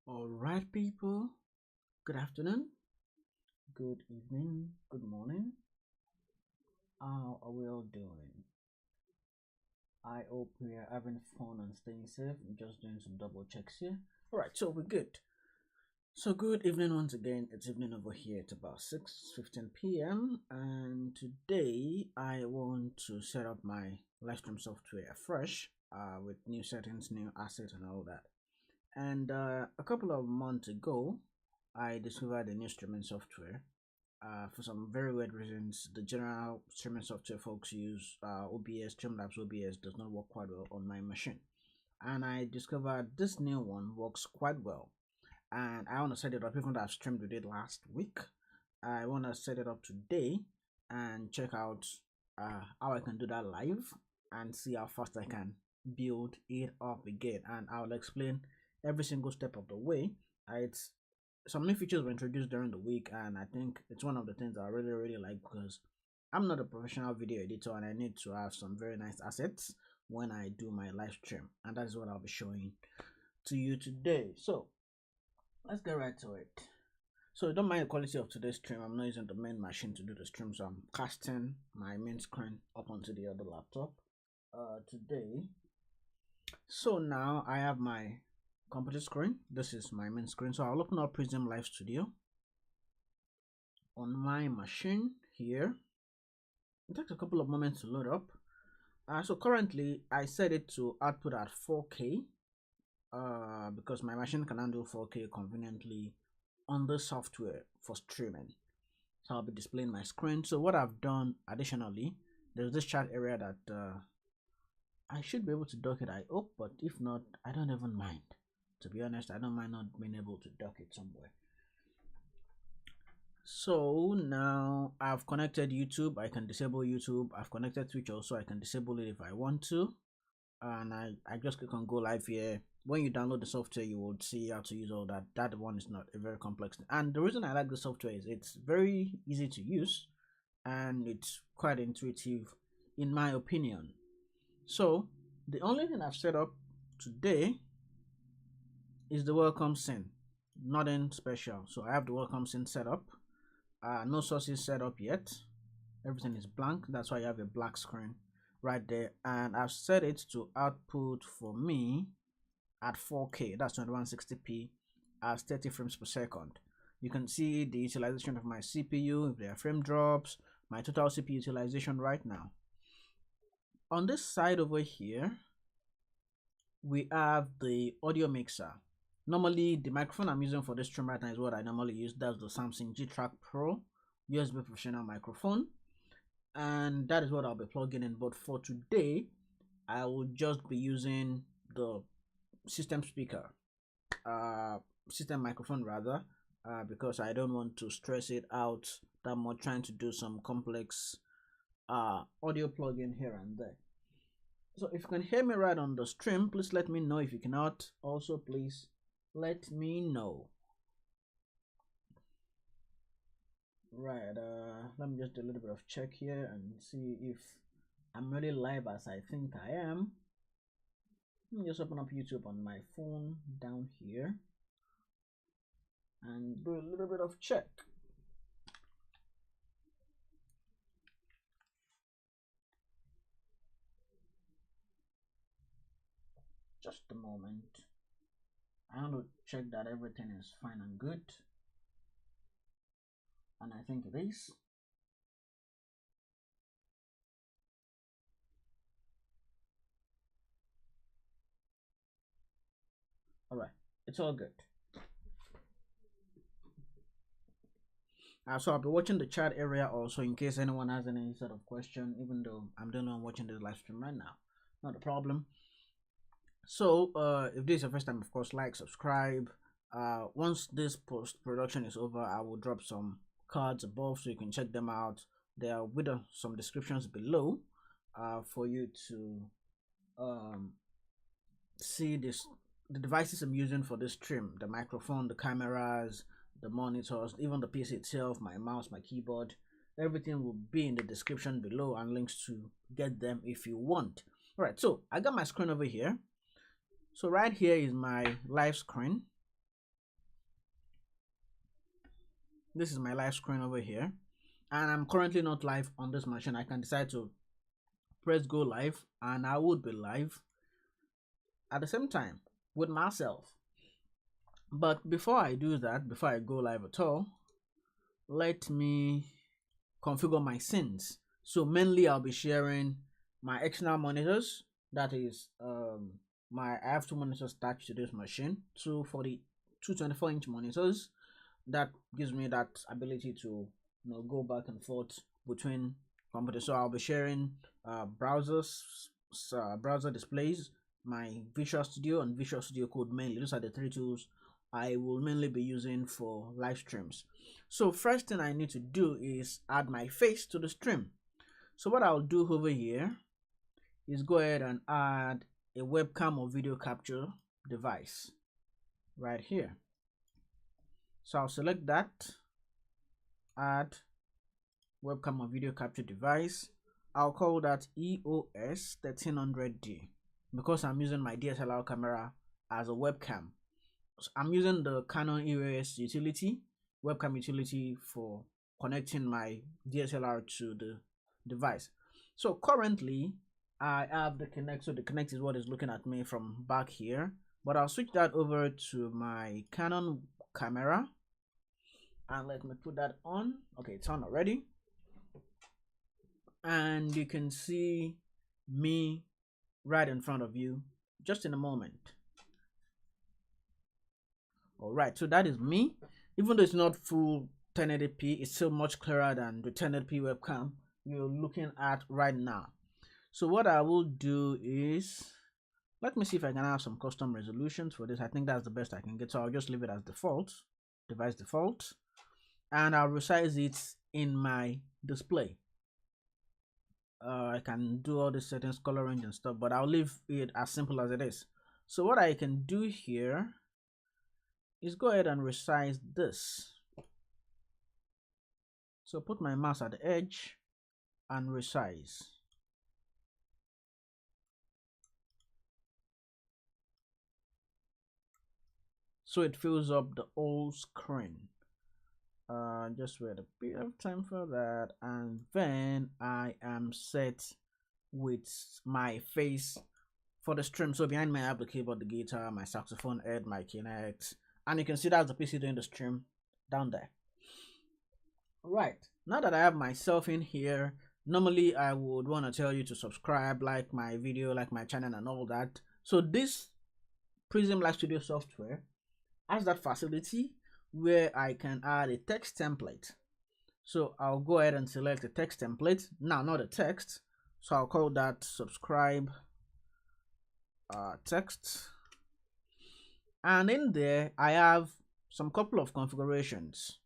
All right, people. Good afternoon, good evening, good morning. How are we all doing? I hope we are having fun and staying safe. I'm just doing some double checks here. All right, so we're good. So good evening once again. It's evening over here. It's about 6:15 p.m. and today I want to set up my livestream software afresh with new settings, new assets, and all that. And a couple of months ago, I discovered a new streaming software. For some very weird reasons, the general streaming software folks use, OBS, Streamlabs OBS, does not work quite well on my machine. And I discovered this new one works quite well. And I want to set it up, even though I've streamed with it last week. I want to set it up today and check out how I can do that live and see how fast I can build it up again. And I'll explain every single step of the way. It's some new features were introduced during the week, and I think it's one of the things I really like, because I'm not a professional video editor and I need to have some very nice assets when I do my live stream, and that is what I'll be showing to you today. So let's get right to it. So don't mind the quality of today's stream. I'm not using the main machine to do the stream, so I'm casting my main screen up onto the other laptop today. So now I have my computer screen. This is my main screen, so I'll open up Prism Live Studio on my machine here. It takes a couple of moments to load up. So currently I set it to output at 4K because my machine can handle 4K conveniently on the software for streaming. So I'll be displaying my screen. So what I've done additionally, there's this chat area that I should be able to dock it, I hope, but if not, I don't even mind. To be honest, I don't mind not being able to dock it somewhere. So now I've connected YouTube. I can disable YouTube. I've connected Twitch also. I can disable it if I want to. And I just click on go live here. When you download the software, you will see how to use all that. That one is not a very complex thing. And the reason I like the software is it's very easy to use and it's quite intuitive in my opinion. So the only thing I've set up today is the welcome scene. Nothing special. So I have the welcome scene set up. No sources set up yet. Everything is blank. That's why you have a black screen right there. And I've set it to output for me at 4K. That's 2160p as 30 frames per second. You can see the utilization of my CPU, if there are frame drops, my total CPU utilization right now. On this side over here, we have the audio mixer. Normally, the microphone I'm using for this stream right now is what I normally use. That's the Samsung G-Track Pro USB professional microphone. And that is what I'll be plugging in. But for today, I will just be using the system speaker, system microphone rather, because I don't want to stress it out that much trying to do some complex audio plugin here and there. So if you can hear me right on the stream, please let me know. If you cannot, also please let me know. Right, let me just do a little bit of check here and see if I'm really live as I think I am. Let me just open up YouTube on my phone down here and do a little bit of check. Just a moment. I want to check that everything is fine and good. And I think it is. Alright, it's all good. So I'll be watching the chat area also in case anyone has any sort of question, even though I'm the only one watching this live stream right now. Not a problem. So if this is your first time, of course, like, subscribe. Once this post-production is over, I will drop some cards above so you can check them out. There are with some descriptions below for you to see the devices I'm using for this stream: the microphone, the cameras, the monitors, even the PC itself, my mouse, my keyboard. Everything will be in the description below and links to get them if you want. All right, so I got my screen over here. So right here is my live screen. This is my live screen over here, and I'm currently not live on this machine. I can decide to press go live, and I would be live at the same time with myself. But before I do that, before I go live at all, let me configure my scenes. So mainly I'll be sharing my external monitors. That is I have two monitors attached to this machine, two 24-inch monitors. That gives me that ability to go back and forth between computers. So I'll be sharing browser displays, my Visual Studio and Visual Studio Code mainly. Those are the three tools I will mainly be using for live streams. So first thing I need to do is add my face to the stream. So what I'll do over here is go ahead and add a webcam or video capture device right here. So I'll select that, add webcam or video capture device. I'll call that EOS 1300D because I'm using my DSLR camera as a webcam. So I'm using the Canon EOS utility, webcam utility, for connecting my DSLR to the device. So currently I have the Kinect, so the Kinect is what is looking at me from back here, but I'll switch that over to my Canon camera and let me put that on. Okay, it's on already, and you can see me right in front of you just in a moment. All right, so that is me. Even though it's not full 1080p, it's still much clearer than the 1080p webcam you're looking at right now. So what I will do is, let me see if I can have some custom resolutions for this. I think that's the best I can get, so I'll just leave it as default, device default, and I'll resize it in my display. I can do all the settings, color range and stuff, but I'll leave it as simple as it is. So what I can do here is go ahead and resize this. So put my mouse at the edge and resize. So it fills up the whole screen. Just wait a bit of time for that, and then I am set with my face for the stream. So behind me I have the keyboard, the guitar, my saxophone head, my Kinect, and you can see that's the PC doing the stream down there. Right, now that I have myself in here, normally I would want to tell you to subscribe, like my video, like my channel and all that. So this Prism Live Studio software has that facility where I can add a text template. So I'll go ahead and select the text template. Now, not a text, so I'll call that subscribe text. And in there I have some couple of configurations.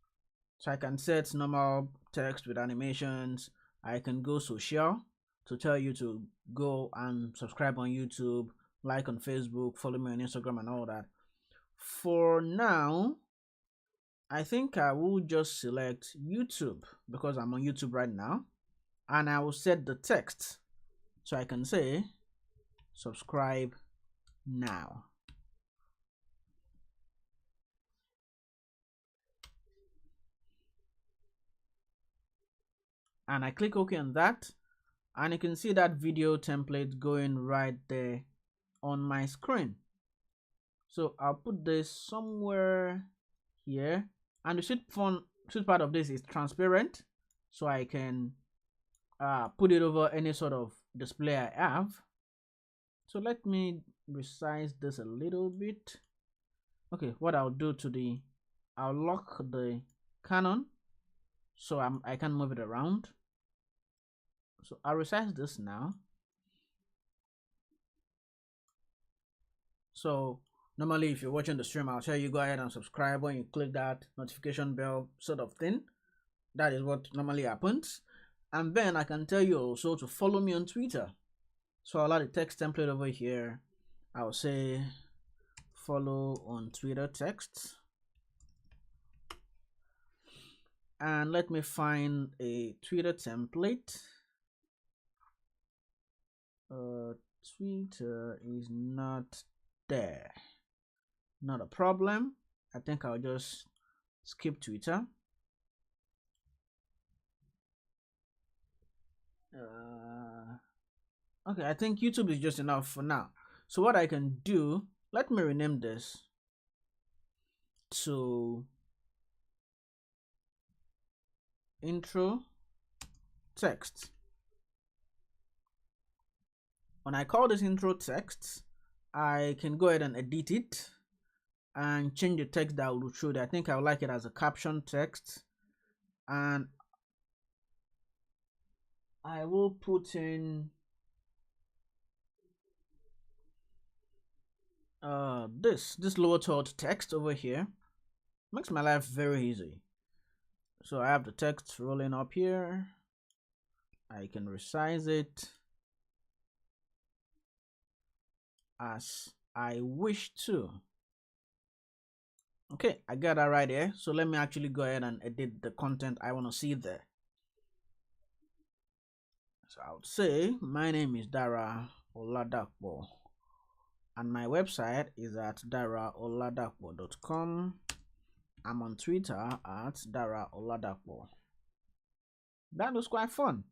So I can set normal text with animations. I can go social to tell you to go and subscribe on YouTube, like on Facebook, follow me on Instagram and all that. For now, I think I will just select YouTube because I'm on YouTube right now, and I will set the text so I can say subscribe now. And I click OK on that, and you can see that video template going right there on my screen. So I'll put this somewhere here, and the sweet part of this is transparent, so I can put it over any sort of display I have. So let me resize this a little bit. Okay, what I'll do I'll lock the Canon so I can move it around. So I'll resize this now. So normally if you're watching the stream, I'll tell you go ahead and subscribe when you click that notification bell sort of thing. That is what normally happens. And then I can tell you also to follow me on Twitter. So I'll add a text template over here. I'll say follow on Twitter text. And let me find a Twitter template. Twitter is not there. Not a problem. I think I'll just skip Twitter. Okay, I think YouTube is just enough for now. So what I can do, let me rename this to intro text. When I call this intro text, I can go ahead and edit it and change the text that will show that. I think I would like it as a caption text, and I will put in this lower third text over here. Makes my life very easy. So I have the text rolling up here. I can resize it as I wish to. Okay, I got that right there. So let me actually go ahead and edit the content I want to see there. So I would say my name is Dara Oladapo, and my website is at daraoladapo.com. I'm on Twitter at Dara Oladapo. That was quite fun.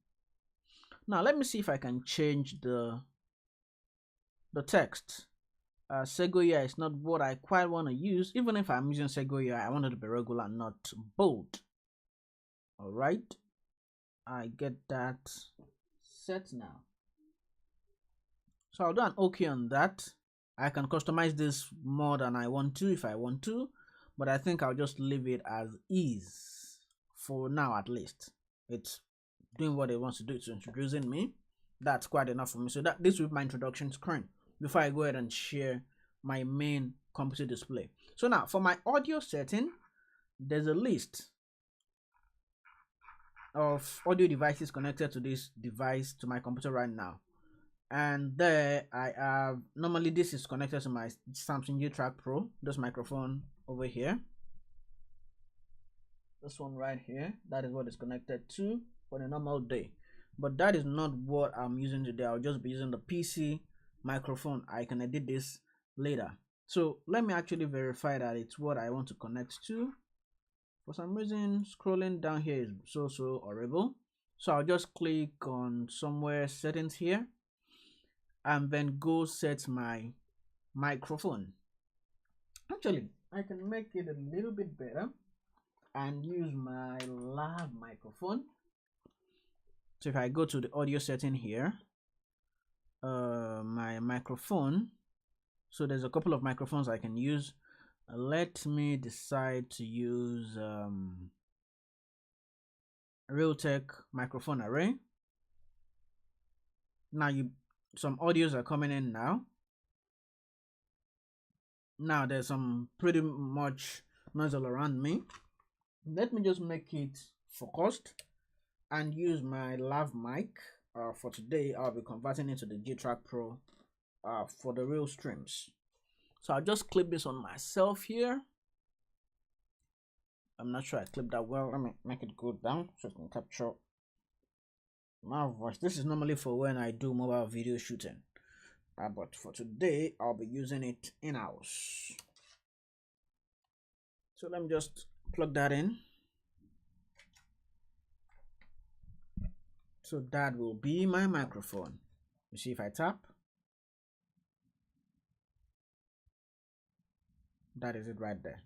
Now let me see if I can change the text. Segoya is not what I quite want to use. Even if I'm using Segoya, I want it to be regular, not bold. All right, I get that set now. So I'll do an OK on that. I can customize this more than I want to if I want to, but I think I'll just leave it as is for now. At least it's doing what it wants to do. It's introducing me. That's quite enough for me. So that this will be my introduction screen before I go ahead and share my main computer display. So now for my audio setting, there's a list of audio devices connected to this device, to my computer right now. And there I have, normally this is connected to my Samsung G-Track Pro, this microphone over here. This one right here, that is what is connected to for a normal day. But that is not what I'm using today. I'll just be using the PC microphone. I can edit this later. So let me actually verify that it's what I want to connect to. For some reason, scrolling down here is so horrible. So I'll just click on somewhere settings here and then go set my microphone. Actually, I can make it a little bit better and use my lav microphone. So if I go to the audio setting here, my microphone, so there's a couple of microphones I can use. Let me decide to use Realtek microphone array. Now some audios are coming in now. Now there's some pretty much noise all around me. Let me just make it focused and use my lav mic. For today, I'll be converting it to the G-Track Pro for the real streams. So I'll just clip this on myself here. I'm not sure I clipped that well. Let me make it go down so it can capture my voice. This is normally for when I do mobile video shooting, but for today I'll be using it in-house. So let me just plug that in. So that will be my microphone. You see, if I tap, that is it right there.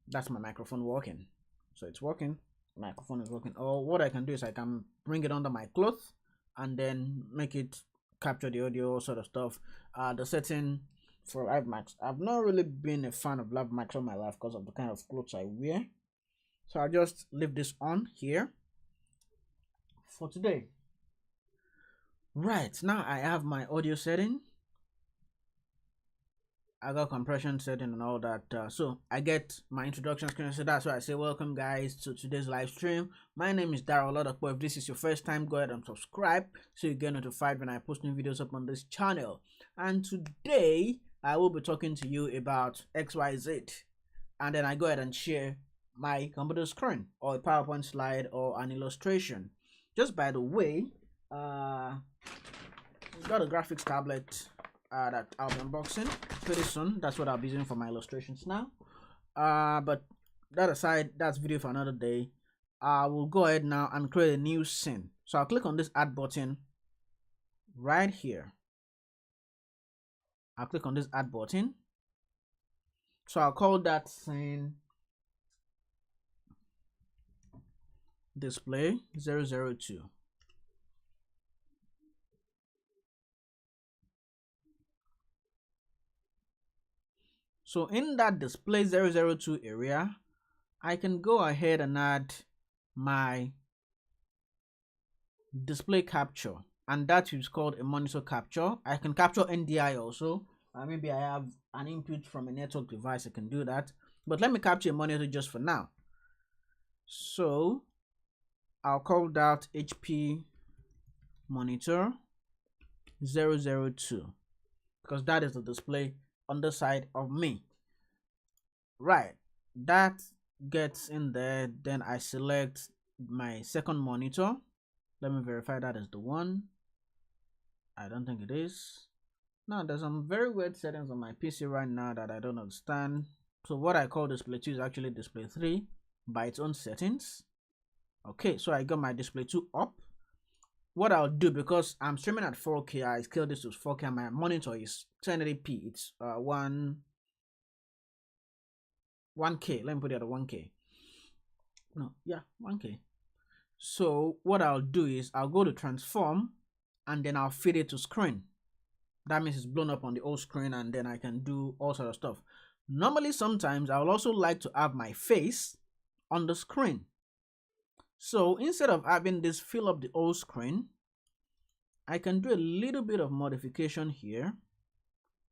That's my microphone working. So it's working. Microphone is working. Or what I can do is I can bring it under my cloth and then make it capture the audio, sort of stuff. The setting for live mics, I've not really been a fan of live mics all my life because of the kind of clothes I wear. So I'll just leave this on here for today. Right, now I have my audio setting. I got compression setting and all that. So I get my introduction screen. So that's why I say welcome guys to today's live stream. My name is Dara Oladapo. If this is your first time, go ahead and subscribe so you get notified when I post new videos up on this channel. And today I will be talking to you about XYZ. And then I go ahead and share my computer screen or a PowerPoint slide or an illustration. Just by the way, got a graphics tablet that I'll be unboxing pretty soon. That's what I'll be using for my illustrations now. But that aside, that's video for another day. I will go ahead now and create a new scene. So I'll click on this add button right here. I'll click on this add button. So I'll call that scene display 002. So in that display 002 area, I can go ahead and add my display capture, and that is called a monitor capture. I can capture NDI also. Maybe I have an input from a network device, I can do that. But let me capture a monitor just for now. So I'll call that HP monitor 002 because that is the display on the side of me. Right, that gets in there. Then I select my second monitor. Let me verify that is the one. I don't think it is. Now there's some very weird settings on my PC right now that I don't understand. So what I call display 2 is actually display 3 by its own settings. Okay, so I got my display 2 up. What I'll do, because I'm streaming at 4K, I scale this to 4K. My monitor is 1080p. It's 1K. Let me put it at 1K. No, yeah, 1K. So what I'll do is I'll go to transform and then I'll feed it to screen. That means it's blown up on the old screen, and then I can do all sort of stuff. Normally, sometimes I will also like to have my face on the screen. So instead of having this fill up the whole screen, I can do a little bit of modification here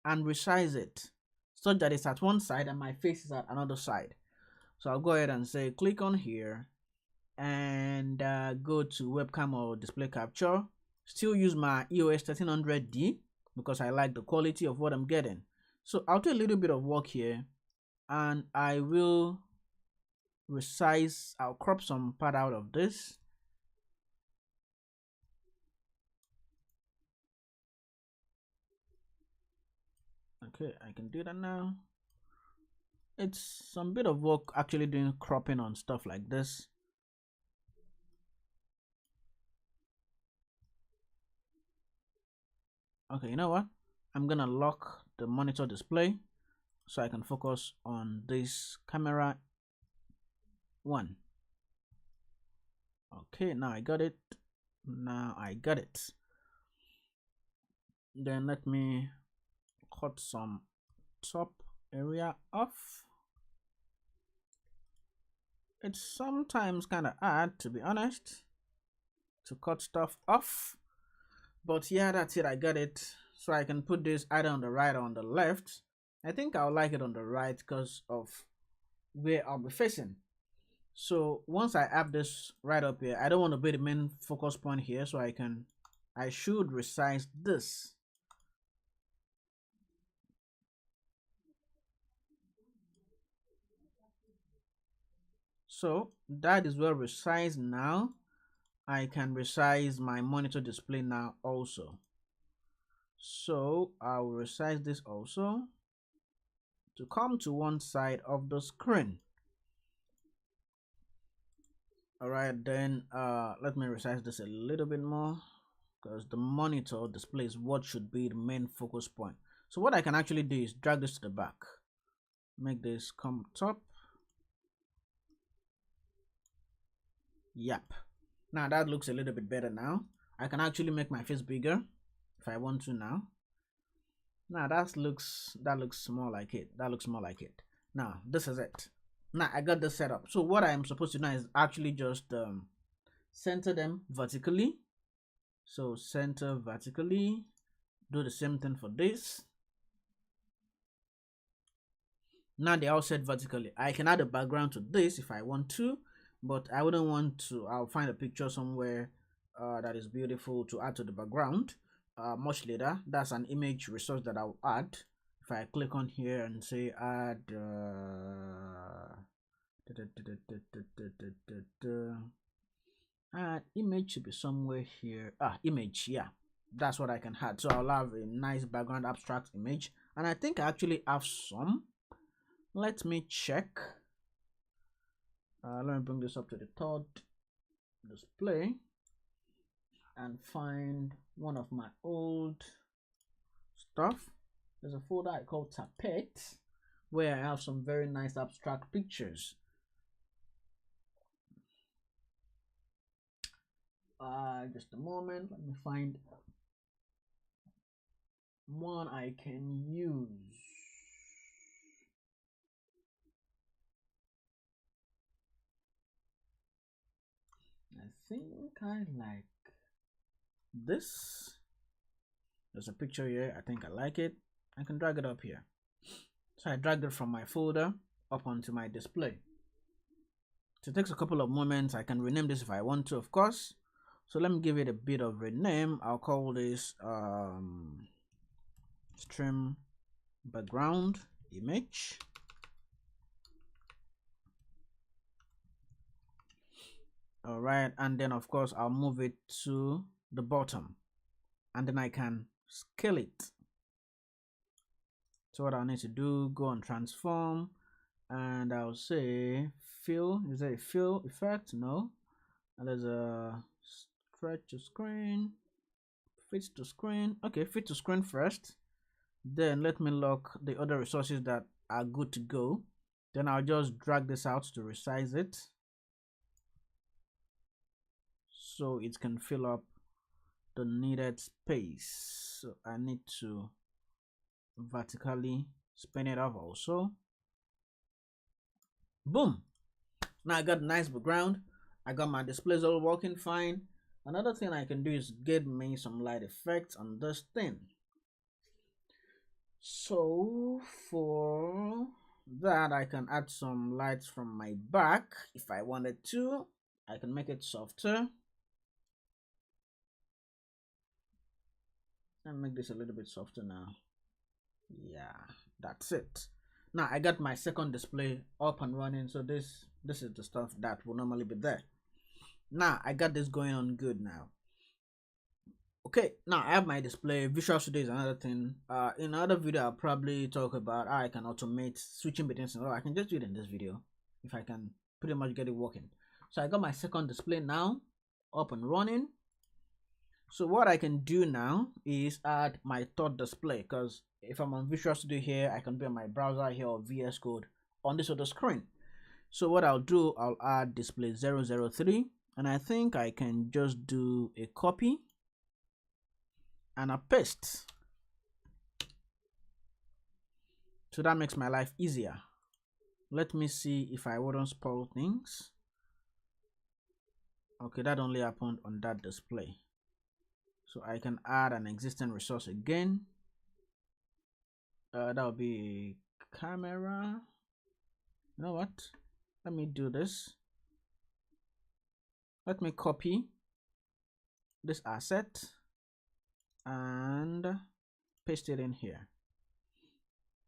and resize it such that it's at one side and my face is at another side. So I'll go ahead and say click on here and go to webcam or display capture. Still use my EOS 1300D because I like the quality of what I'm getting. So I'll do a little bit of work here and I will resize. I'll crop some part out of this. Okay, I can do that now. It's some bit of work actually doing cropping on stuff like this. Okay, you know what? I'm gonna lock the monitor display so I can focus on this camera 1. Okay, now I got it. Then let me cut some top area off. It's sometimes kind of hard, to be honest, to cut stuff off, but yeah, that's it. I got it. So I can put this either on the right or on the left. I think I'll like it on the right because of where I'll be facing. So once I have this right up here, I don't want to be the main focus point here, so I should resize this. So that is well resized now. I can resize my monitor display now also. So I'll resize this also to come to one side of the screen. All right, then let me resize this a little bit more because the monitor display is what should be the main focus point. So what I can actually do is drag this to the back, make this come top. Yep, now that looks a little bit better. Now I can actually make my face bigger if I want to. Now that looks more like it. That looks more like it. Now this is it. Now I got this set up. So what I'm supposed to do now is actually just center them vertically. So center vertically. Do the same thing for this. Now they're all set vertically. I can add a background to this if I want to, but I wouldn't want to. I'll find a picture somewhere that is beautiful to add to the background much later. That's an image resource that I'll add. If I click on here and say add image should be somewhere here. Image, yeah, that's what I can add. So I'll have a nice background abstract image, and I think I actually have some. Let me check. Let me bring this up to the third display and find one of my old stuff. There's a folder I call Tapete where I have some very nice abstract pictures. Just a moment, let me find one I can use. I think I like this. There's a picture here. I think I like it. I can drag it up here. So I dragged it from my folder up onto my display. So it takes a couple of moments. I can rename this if I want to, of course. So let me give it a bit of a name. I'll call this stream background image. All right, and then of course I'll move it to the bottom, and then I can scale it. So what I need to do, go on transform, and I'll say fill. Is there a fill effect? No. And there's a stretch to screen, fit to screen. Okay, fit to screen first. Then let me lock the other resources that are good to go. Then I'll just drag this out to resize it so it can fill up the needed space. So I need to vertically spin it off also. Boom. Now I got a nice background. I got my displays all working fine. Another thing I can do is get me some light effects on this thing. So for that, I can add some lights from my back if I wanted to. I can make it softer. Let me make this a little bit softer now. Yeah, that's it. Now I got my second display up and running. So this is the stuff that will normally be there. Now I got this going on good now. Okay, now I have my display. Visual Studio is another thing. In another video I'll probably talk about how I can automate switching between things. I can just do it in this video if I can pretty much get it working. So I got my second display now up and running. So what I can do now is add my third display, because if I'm on Visual Studio here, I can be on my browser here or VS Code on this other screen. So what I'll do, I'll add display 003, and I think I can just do a copy and a paste. So that makes my life easier. Let me see if I wouldn't spoil things. Okay, that only happened on that display. So I can add an existing resource again. That will be a camera. You know what? Let me do this. Let me copy this asset and paste it in here.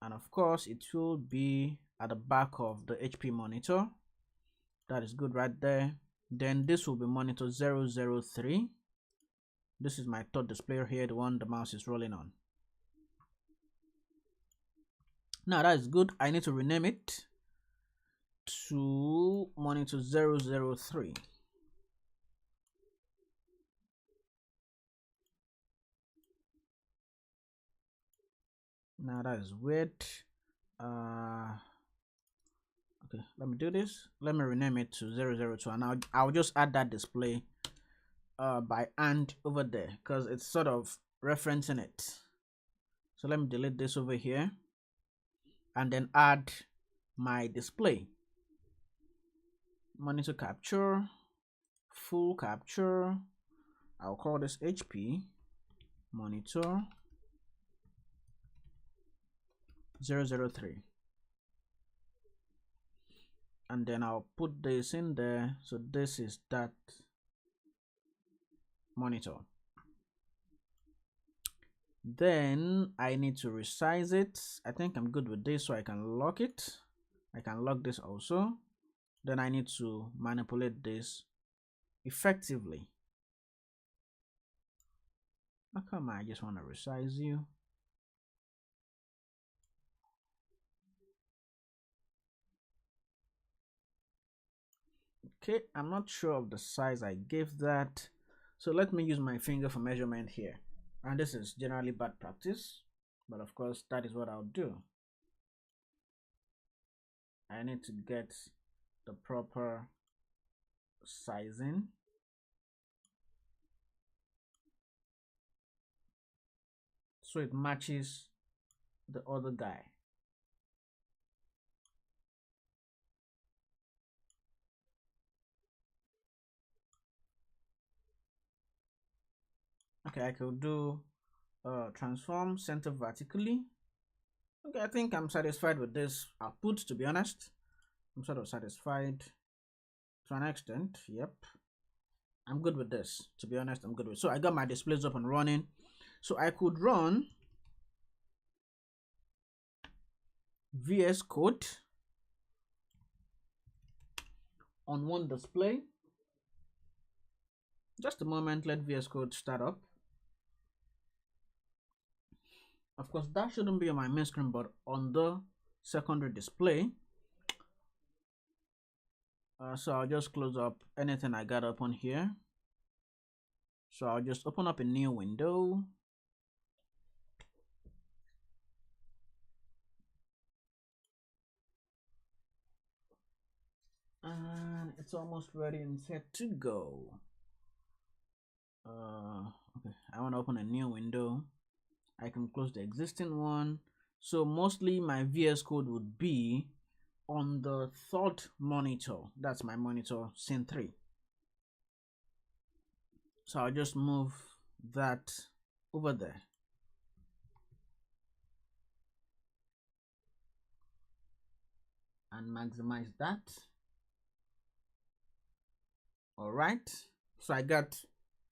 And of course, it will be at the back of the HP monitor. That is good right there. Then this will be monitor 003. This is my third display here, the one the mouse is rolling on. Now that is good. I need to rename it to monitor 003. Now that is weird. Okay, let me do this. Let me rename it to 002, and I'll just add that display by hand over there because it's sort of referencing it. So let me delete this over here and then add my display. Monitor capture, full capture. I'll call this HP monitor 003. And then I'll put this in there. So this is that monitor. Then I need to resize it. I think I'm good with this, so I can lock it. I can lock this also. Then I need to manipulate this effectively. How come I just want to resize you? Okay, I'm not sure of the size I gave that. So let me use my finger for measurement here. And this is generally bad practice, but of course that is what I'll do. I need to get the proper sizing. So it matches the other guy. Okay, I could do transform center vertically. Okay, I think I'm satisfied with this output, to be honest. I'm sort of satisfied to an extent. Yep, I'm good with this, to be honest. I'm good with it. So I got my displays up and running. So I could run VS Code on one display. Just a moment, let VS Code start up. Of course, that shouldn't be on my main screen, but on the secondary display. So I'll just close up anything I got up on here. So I'll just open up a new window. And it's almost ready and set to go. Okay, I want to open a new window. I can close the existing one. So mostly my VS Code would be on the third monitor. That's my monitor, scene 3. So I'll just move that over there. And maximize that. All right. So I got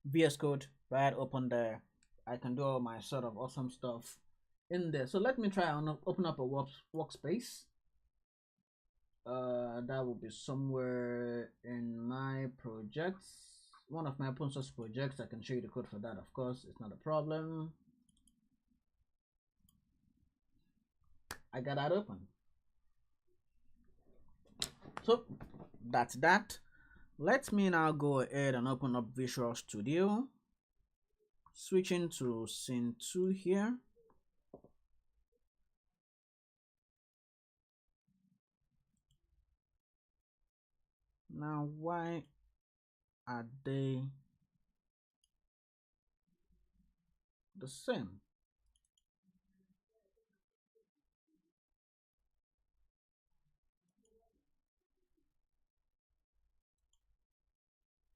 VS Code right open there. I can do all my sort of awesome stuff in there. So let me try and open up a workspace. That will be somewhere in my projects, one of my open source projects. I can show you the code for that, of course. It's not a problem. I got that open. So that's that. Let me now go ahead and open up Visual Studio, switching to scene 2 here. Now, why are they the same?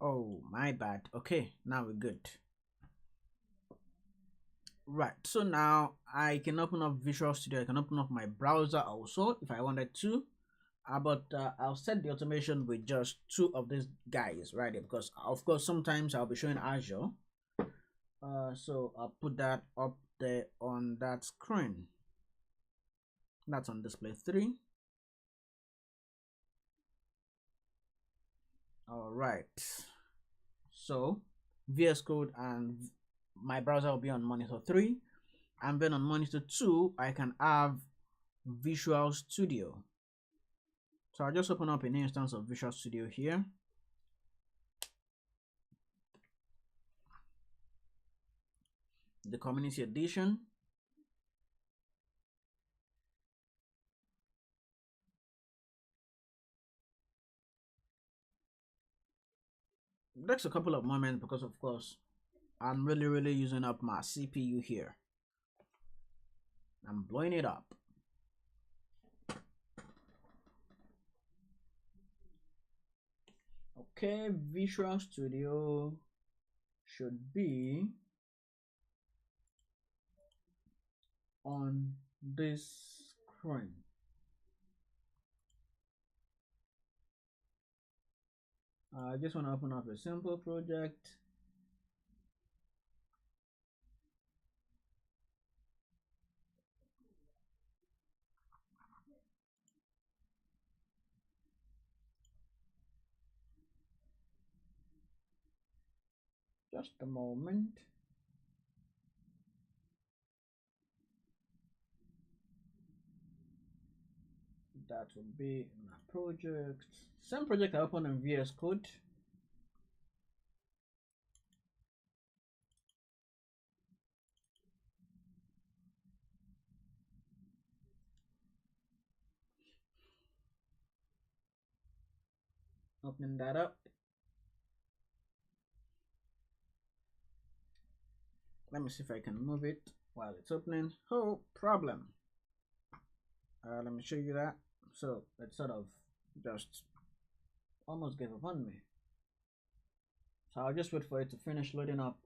Oh, my bad. Okay, now we're good. Right, so now I can open up Visual Studio. I can open up my browser also if I wanted to. But I'll set the automation with just 2 of these guys right there, because of course sometimes I'll be showing Azure. So I'll put that up there on that screen. That's on display 3. All right. So VS Code and my browser will be on monitor 3, and then on monitor 2 I can have Visual Studio. So I'll just open up an instance of Visual Studio here. The community edition. It takes a couple of moments because of course I'm really using up my CPU here. I'm blowing it up. Okay, Visual Studio should be on this screen. I just want to open up a simple project. Just a moment. that will be my project. Same project I opened in VS Code. Opening that up. Let me see if I can move it while it's opening. Oh, problem. Let me show you that. So it sort of just almost gave up on me. So I'll just wait for it to finish loading up.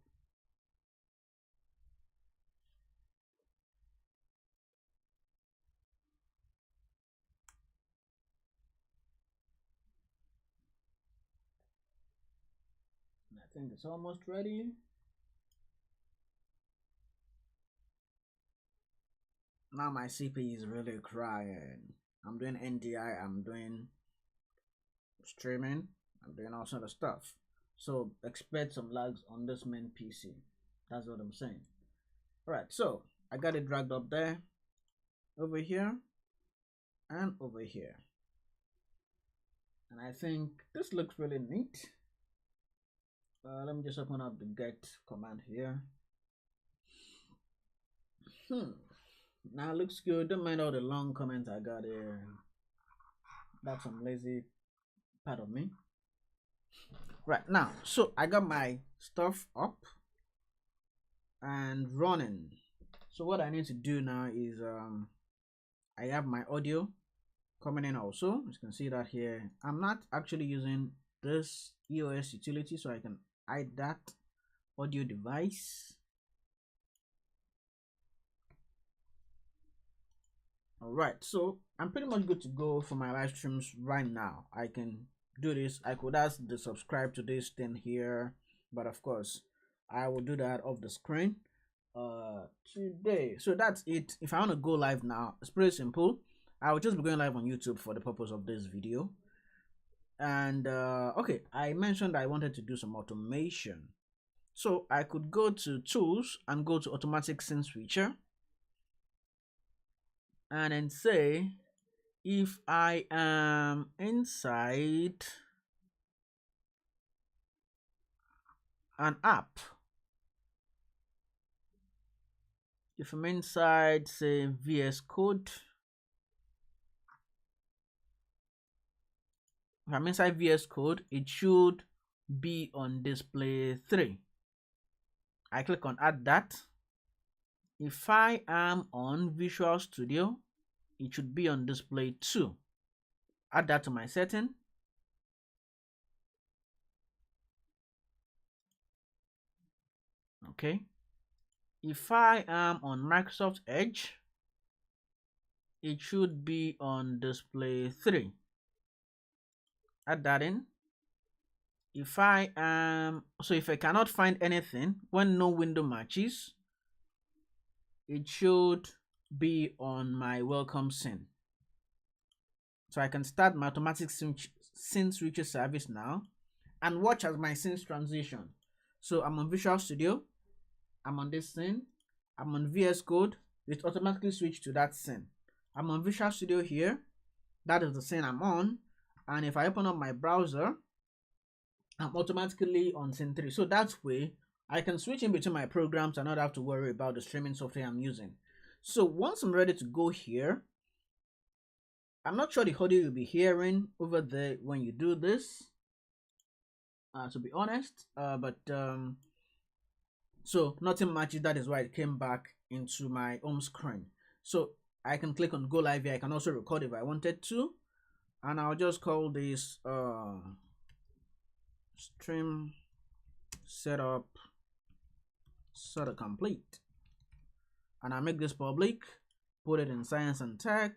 And I think it's almost ready. Now my CPU is really crying. I'm doing NDI, I'm doing streaming, I'm doing all sort of stuff. So expect some lags on this main PC. That's what I'm saying. Alright, so I got it dragged up there, over here, and over here. And I think this looks really neat. Let me just open up the get command here. Now it looks good. Don't mind all the long comments I got here. That's some lazy part of me. Right now, so I got my stuff up and running. So what I need to do now is I have my audio coming in also. As you can see that here. I'm not actually using this EOS utility, so I can hide that audio device. All right, so I'm pretty much good to go for my live streams right now. I can do this. I could ask the subscribe to this thing here, but of course I will do that off the screen today. So that's it. If I want to go live now, it's pretty simple. I will just be going live on YouTube for the purpose of this video. And okay, I mentioned I wanted to do some automation, so I could go to tools and go to automatic scene switcher, and then say if I am inside an app, if I'm inside say VS Code, if I'm inside VS Code, it should be on display 3. I click on add that. If I am on Visual Studio, it should be on display 2. Add that to my setting. Okay. If I am on Microsoft Edge, it should be on display 3. Add that in. If I am, so if I cannot find anything when no window matches, it should be on my welcome scene. So I can start my automatic scene switcher service now and watch as my scenes transition. So I'm on Visual Studio, I'm on this scene, I'm on VS Code, it automatically switched to that scene. I'm on Visual Studio here, that is the scene I'm on, and if I open up my browser, I'm automatically on scene 3. So that way I can switch in between my programs and not have to worry about the streaming software I'm using. So once I'm ready to go here, I'm not sure the audio you'll be hearing over there when you do this, to be honest, so nothing matches. That is why it came back into my home screen. So I can click on go live here. I can also record if I wanted to, and I'll just call this stream setup sort of complete, and I make this public, put it in science and tech.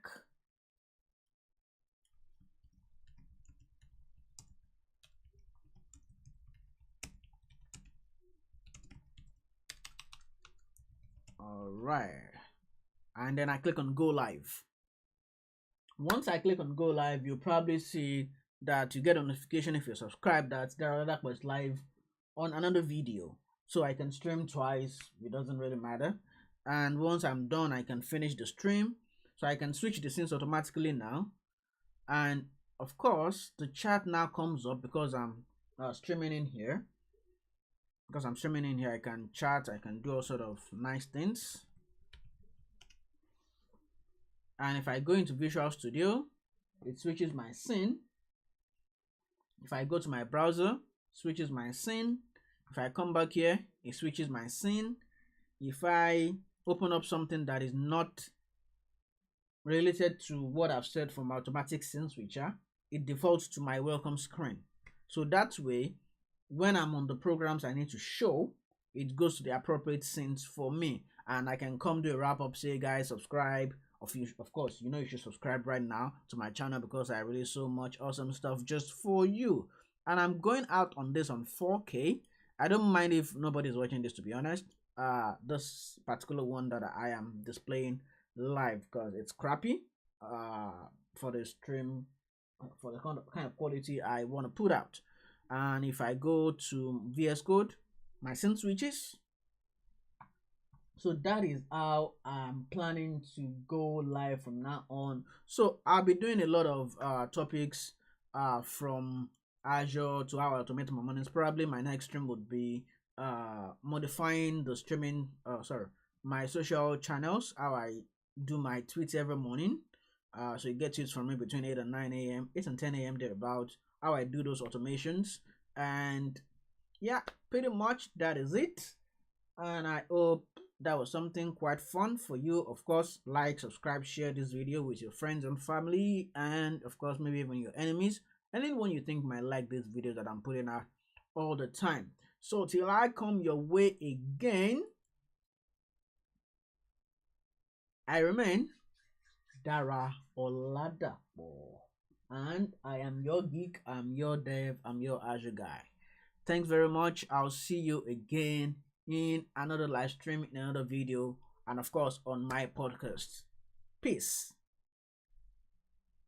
All right, and then I click on go live. Once I click on go live, you'll probably see that you get a notification if you're subscribed that Oladapo is live on another video. So I can stream twice, it doesn't really matter. And once I'm done, I can finish the stream. So I can switch the scenes automatically now. And of course, the chat now comes up because I'm streaming in here. Because I'm streaming in here, I can chat, I can do all sort of nice things. And if I go into Visual Studio, it switches my scene. If I go to my browser, switches my scene. If I come back here, it switches my scene. If I open up something that is not related to what I've said from automatic scene switcher, it defaults to my welcome screen. So that way, when I'm on the programs I need to show, it goes to the appropriate scenes for me, and I can come do a wrap up, say guys, subscribe. Of course, you know you should subscribe right now to my channel because I release so much awesome stuff just for you. And I'm going out on this on 4K. I don't mind if nobody's watching this, to be honest. This particular one that I am displaying live because it's crappy for the stream, for the kind of quality I want to put out. And if I go to VS Code, my scene switches. So that is how I'm planning to go live from now on. So I'll be doing a lot of topics from Azure to how I automate my mornings. Probably my next stream would be modifying the streaming, my social channels, how I do my tweets every morning. So you get tweets from me between 8 and 9 a.m., 8 and 10 a.m. thereabout, how I do those automations. And yeah, pretty much that is it. And I hope that was something quite fun for you. Of course, like, subscribe, share this video with your friends and family, and of course maybe even your enemies, and anyone you think might like this video that I'm putting out all the time. So till I come your way again, I remain Dara Oladapo, and I am your geek, I'm your dev, I'm your Azure guy. Thanks very much. I'll see you again in another live stream, in another video, and of course on my podcast. Peace.